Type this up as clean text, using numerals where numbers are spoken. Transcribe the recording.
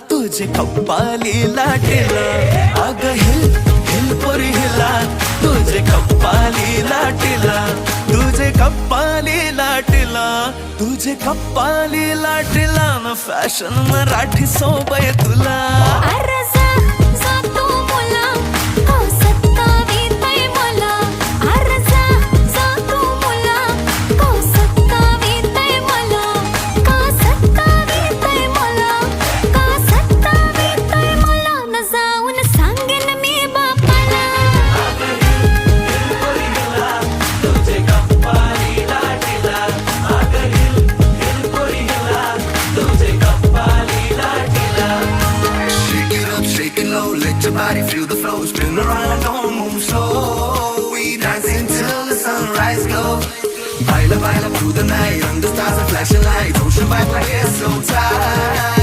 तुझे कप्पाली लाटेला अग हिल हिल पोरी हिला तुझे कप्पाली लाटेला तुझे कप्पाली लाटेला तुझे कप्पाली लाटेला न फॅशन मराठी सोबय तुला Let your body feel the flow, spin around, don't move slow. We dancing till the sunrise glow. Baila, baila through the night, under stars and flashing lights. Ocean vibe like it's so tight.